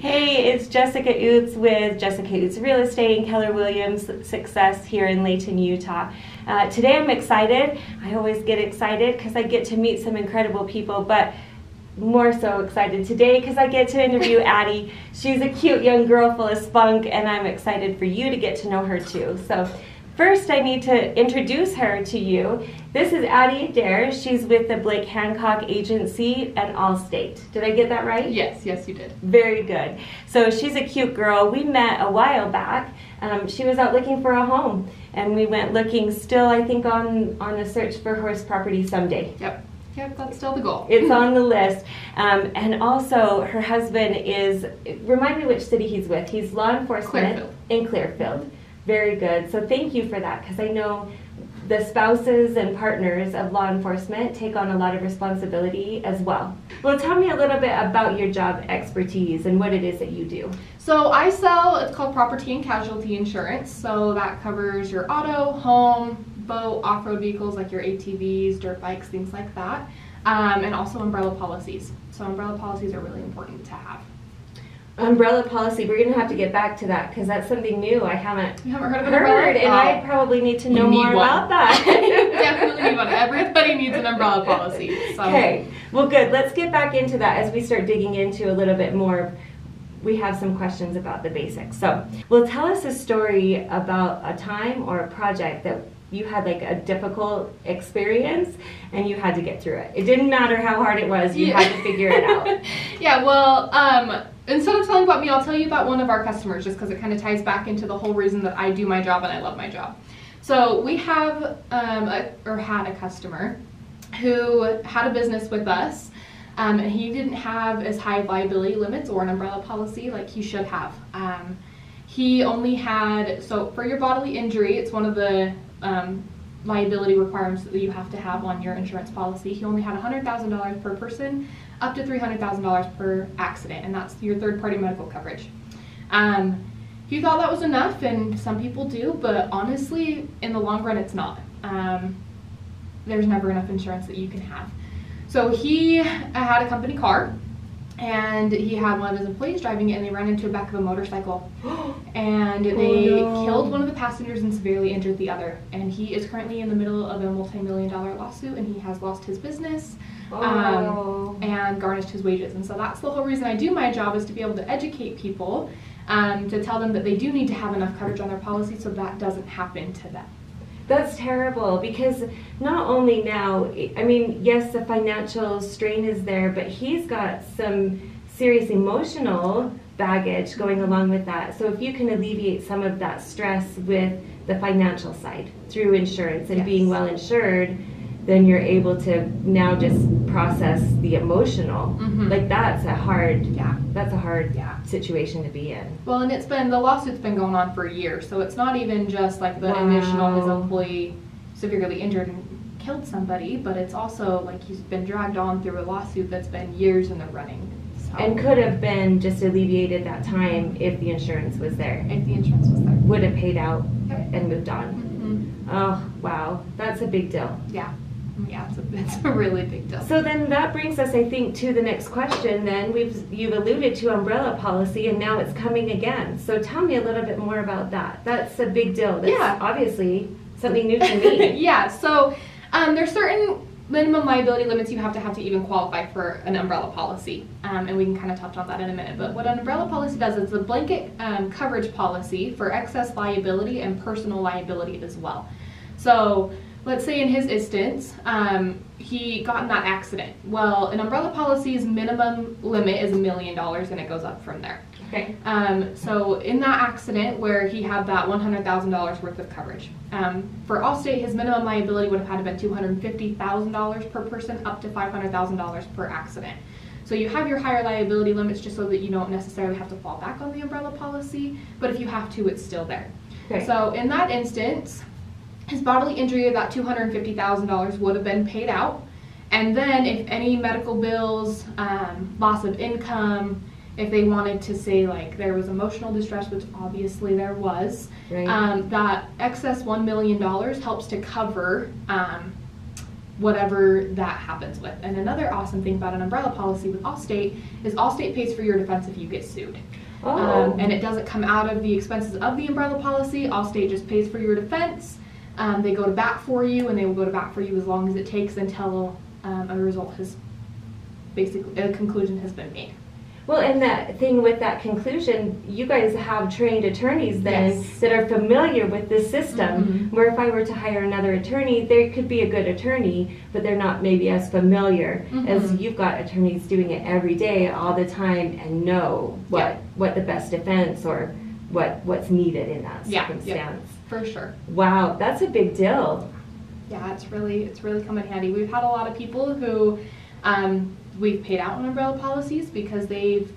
Hey, it's Jessica Oots with Jessica Oots Real Estate and Keller Williams Success here in Layton, Utah. Today I'm excited. I always get excited because I get to meet some incredible people, but more so excited today because I get to interview Attie. She's a cute young girl full of spunk, and I'm excited for you to get to know her too. So first I need to introduce her to you. This is Attie Adair. She's with the Blake Hancock agency at Allstate. Did I get that right? Yes, you did. Very good. So she's a cute girl. We met a while back. She was out looking for a home, and we went looking still, I think, on a search for horse property someday. Yep, that's still the goal. It's on the list. And also her husband is, remind me which city he's with. He's law enforcement in Clearfield. Very good. So thank you for that, because I know the spouses and partners of law enforcement take on a lot of responsibility as well. Well, tell me a little bit about your job expertise and what it is that you do. So I sell, it's called property and casualty insurance. So that covers your auto, home, boat, off-road vehicles like your ATVs, dirt bikes, things like that. And also umbrella policies. So umbrella policies are really important to have. Umbrella policy, we're going to have to get back to that because that's something new I haven't heard of an umbrella? And I probably need to know more about that. Definitely need one. Everybody needs an umbrella policy. So. Okay, well good. Let's get back into that as we start digging into a little bit more. We have some questions about the basics. So, well, tell us a story about a time or a project that you had like a difficult experience and you had to get through it. It didn't matter how hard it was, you had to figure it out. Yeah, well, instead of telling about me, I'll tell you about one of our customers, just because it kind of ties back into the whole reason that I do my job and I love my job. So we have, had a customer who had a business with us, and he didn't have as high liability limits or an umbrella policy like he should have. He only had, so for your bodily injury, it's one of the liability requirements that you have to have on your insurance policy. He only had $100,000 per person, up to $300,000 per accident, and that's your third-party medical coverage. He thought that was enough, and some people do, but honestly, in the long run, it's not. There's never enough insurance that you can have. So he had a company car, and he had one of his employees driving it, and they ran into the back of a motorcycle, and they killed one of the passengers and severely injured the other. And he is currently in the middle of a multi-million-dollar lawsuit, and he has lost his business and garnished his wages. And so that's the whole reason I do my job, is to be able to educate people, to tell them that they do need to have enough coverage on their policy so that doesn't happen to them. That's terrible, because not only now, I mean, yes, the financial strain is there, but he's got some serious emotional baggage going along with that. So if you can alleviate some of that stress with the financial side through insurance and being well insured, then you're able to now just process the emotional. Like that's a hard, situation to be in. Well, and the lawsuit's been going on for a year, so it's not even just like the initial, his employee severely injured and killed somebody, but it's also like he's been dragged on through a lawsuit that's been years in the running. So. And could have been just alleviated that time if the insurance was there. If the insurance was there. Would have paid out and moved on. Oh, wow. That's a big deal. Yeah, it's a really big deal. So then that brings us, I think, to the next question then. You've alluded to umbrella policy, and now it's coming again. So tell me a little bit more about that. That's a big deal. That's obviously something new to me. Yeah, so there's certain minimum liability limits you have to even qualify for an umbrella policy. And we can kind of touch on that in a minute. But what an umbrella policy does is a blanket coverage policy for excess liability and personal liability as well. So let's say in his instance, he got in that accident. Well, an umbrella policy's minimum limit is $1 million, and it goes up from there. Okay. So in that accident where he had that $100,000 worth of coverage, for Allstate, his minimum liability would have had to been $250,000 per person, up to $500,000 per accident. So you have your higher liability limits just so that you don't necessarily have to fall back on the umbrella policy, but if you have to, it's still there. Okay. So in that instance, his bodily injury of that $250,000 would have been paid out, and then if any medical bills, loss of income, if they wanted to say like there was emotional distress, which obviously there was, that excess $1 million helps to cover whatever that happens with. And another awesome thing about an umbrella policy with Allstate is Allstate pays for your defense if you get sued. Oh. And it doesn't come out of the expenses of the umbrella policy. Allstate just pays for your defense. They go to bat for you, and they will go to bat for you as long as it takes until a result has basically, a conclusion has been made. Well, and that thing with that conclusion, you guys have trained attorneys then Yes. that are familiar with this system, Mm-hmm. where if I were to hire another attorney, they could be a good attorney, but they're not maybe as familiar as Mm-hmm. you've got attorneys doing it every day, all the time, and know what the best defense or what's needed in that circumstance. Yeah, for sure. Wow, that's a big deal. Yeah, it's really come in handy. We've had a lot of people who we've paid out on umbrella policies because they've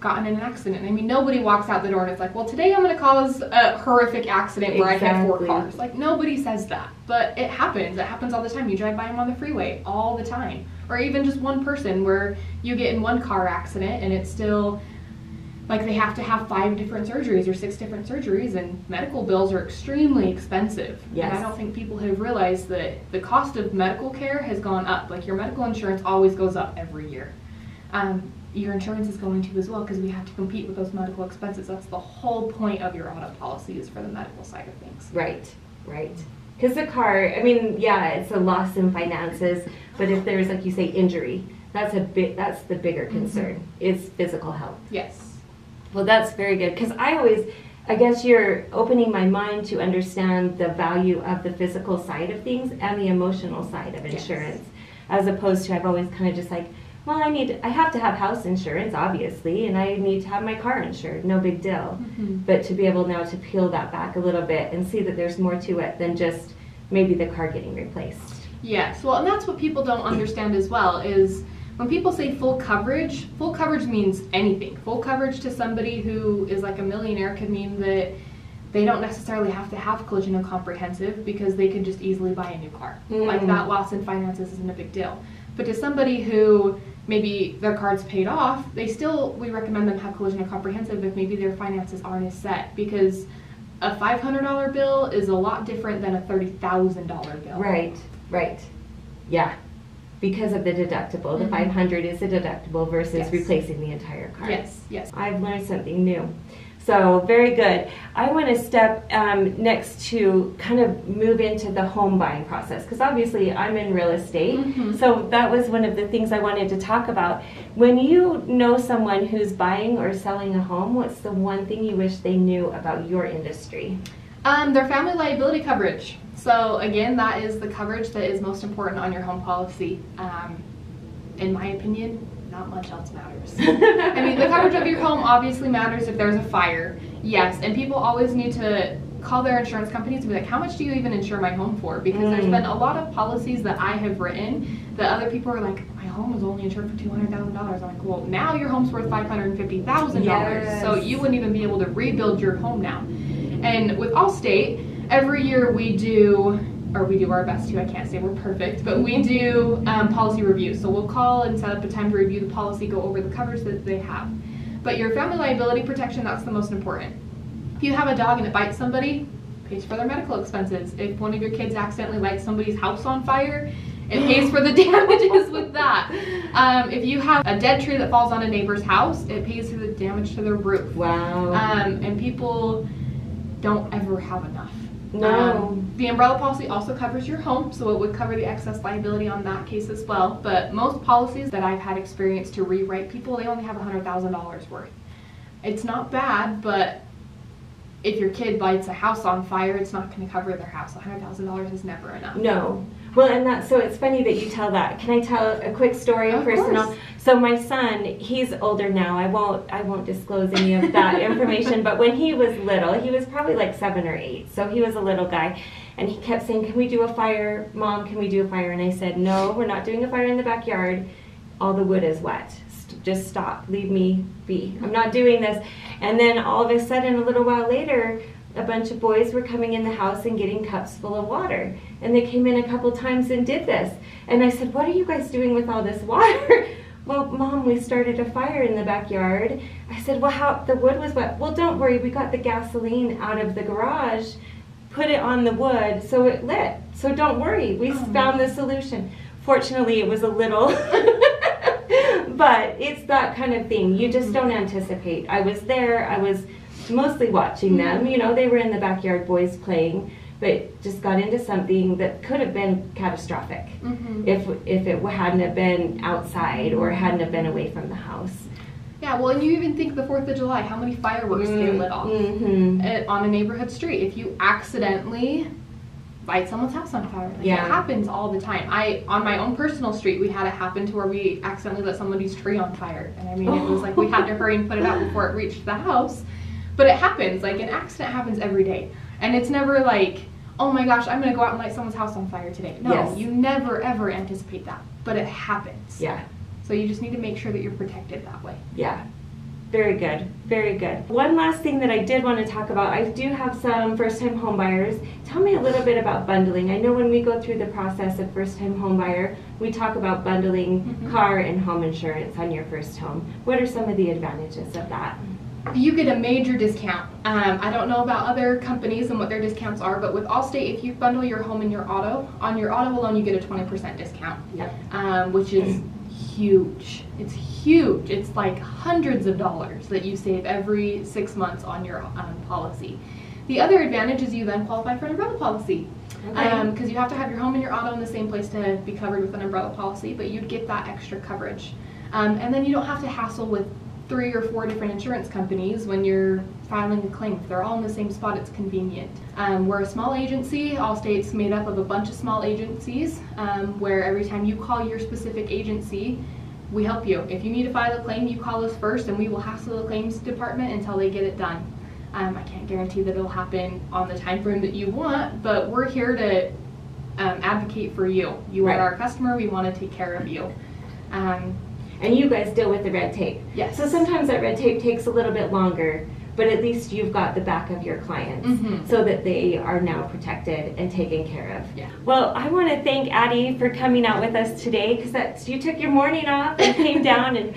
gotten in an accident. I mean, nobody walks out the door and it's like, well, today I'm going to cause a horrific accident where I hit 4 cars. Like, nobody says that, but it happens. It happens all the time. You drive by them on the freeway all the time. Or even just one person where you get in one car accident and it's still like they have to have 5 different surgeries or 6 different surgeries, and medical bills are extremely expensive. Yes. And I don't think people have realized that the cost of medical care has gone up. Like, your medical insurance always goes up every year. Your insurance is going to as well, because we have to compete with those medical expenses. That's the whole point of your auto policy, is for the medical side of things. Right. Because the car, I mean, yeah, it's a loss in finances, but if there's, like you say, injury, that's the bigger concern, is physical health. Yes. Well, that's very good, because I guess you're opening my mind to understand the value of the physical side of things and the emotional side of insurance, as opposed to I've always kind of just like, well, I have to have house insurance, obviously, and I need to have my car insured, no big deal. Mm-hmm. But to be able now to peel that back a little bit and see that there's more to it than just maybe the car getting replaced. Yes, well, and that's what people don't understand as well, is when people say full coverage means anything. Full coverage to somebody who is like a millionaire could mean that they don't necessarily have to have collision and comprehensive, because they could just easily buy a new car. Like, that loss in finances isn't a big deal. But to somebody who maybe their car's paid off, we recommend them have collision and comprehensive if maybe their finances aren't as set, because a $500 bill is a lot different than a $30,000 bill. Right. Yeah. Because of the deductible. The $500 is a deductible versus replacing the entire car. Yes. I've learned something new. So, very good. I want to step next to kind of move into the home buying process, because obviously I'm in real estate. So that was one of the things I wanted to talk about. When you know someone who's buying or selling a home, what's the one thing you wish they knew about your industry? Their family liability coverage. So again, that is the coverage that is most important on your home policy. In my opinion, not much else matters. I mean, the coverage of your home obviously matters if there's a fire, yes, and people always need to call their insurance companies and be like, how much do you even insure my home for? Because there's been a lot of policies that I have written that other people are like, my home was only insured for $200,000. I'm like, well, now your home's worth $550,000, so you wouldn't even be able to rebuild your home now. And with Allstate, every year we do our best to, I can't say we're perfect, but we do policy reviews. So we'll call and set up a time to review the policy, go over the coverage that they have. But your family liability protection, that's the most important. If you have a dog and it bites somebody, it pays for their medical expenses. If one of your kids accidentally lights somebody's house on fire, it pays for the damages with that. If you have a dead tree that falls on a neighbor's house, it pays for the damage to their roof. Wow. And people don't ever have enough. No. The umbrella policy also covers your home, so it would cover the excess liability on that case as well. But most policies that I've had experience to rewrite people, they only have $100,000 worth. It's not bad, but if your kid lights a house on fire, it's not going to cover their house. $100,000 is never enough. No. Well, and so it's funny that you tell that. Can I tell a quick story, personal? Course. So my son, he's older now. I won't disclose any of that information. But when he was little, he was probably like 7 or 8. So he was a little guy, and he kept saying, "Can we do a fire, Mom? Can we do a fire?" And I said, "No, we're not doing a fire in the backyard. All the wood is wet. Just stop. Leave me be. I'm not doing this." And then all of a sudden, a little while later, a bunch of boys were coming in the house and getting cups full of water. And they came in a couple times and did this. And I said, "What are you guys doing with all this water?" "Well, Mom, we started a fire in the backyard." I said, "Well, how the wood was wet." "Well, don't worry, we got the gasoline out of the garage, put it on the wood, so it lit. So don't worry, we found the solution." Fortunately, it was a little, but it's that kind of thing. You just don't anticipate. I was there. I was mostly watching them. You know, they were in the backyard, boys playing, but just got into something that could have been catastrophic if it hadn't have been outside or hadn't have been away from the house. Yeah, well, and you even think the 4th of July, how many fireworks get lit off on a neighborhood street if you accidentally light someone's house on fire. Like, it happens all the time. On my own personal street, we had it happen to where we accidentally lit somebody's tree on fire. And I mean, it was like we had to hurry and put it out before it reached the house. But it happens. Like, an accident happens every day. And it's never like, oh my gosh, I'm going to go out and light someone's house on fire today. No, you never, ever anticipate that. But it happens. Yeah. So you just need to make sure that you're protected that way. Yeah. Very good. Very good. One last thing that I did want to talk about, I do have some first-time home buyers. Tell me a little bit about bundling. I know when we go through the process of first-time home buyer, we talk about bundling car and home insurance on your first home. What are some of the advantages of that? You get a major discount. I don't know about other companies and what their discounts are, but with Allstate, if you bundle your home and your auto, on your auto alone you get a 20% discount, which is huge. It's huge. It's like hundreds of dollars that you save every 6 months on your policy. The other advantage is you then qualify for an umbrella policy, because you have to have your home and your auto in the same place to be covered with an umbrella policy, but you'd get that extra coverage. And then you don't have to hassle with 3 or 4 different insurance companies when you're filing a claim. If they're all in the same spot, it's convenient. We're a small agency. Allstate's made up of a bunch of small agencies, where every time you call your specific agency, we help you. If you need to file a claim, you call us first and we will hassle the claims department until they get it done. I can't guarantee that it'll happen on the time frame that you want, but we're here to advocate for you. You are our customer. We want to take care of you. And you guys deal with the red tape. Yes. So sometimes that red tape takes a little bit longer, but at least you've got the back of your clients so that they are now protected and taken care of. Yeah. Well, I want to thank Addie for coming out with us today, because you took your morning off and came down, and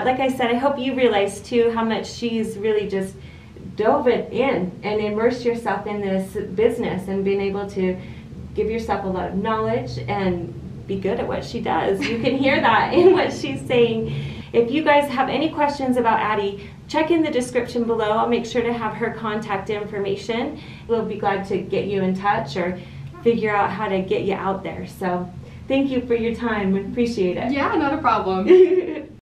like I said, I hope you realize too how much she's really just dove it in and immersed yourself in this business and been able to give yourself a lot of knowledge and be good at what she does. You can hear that in what she's saying. If you guys have any questions about Addie, check in the description below. I'll make sure to have her contact information. We'll be glad to get you in touch or figure out how to get you out there. So thank you for your time. We appreciate it. Yeah, not a problem.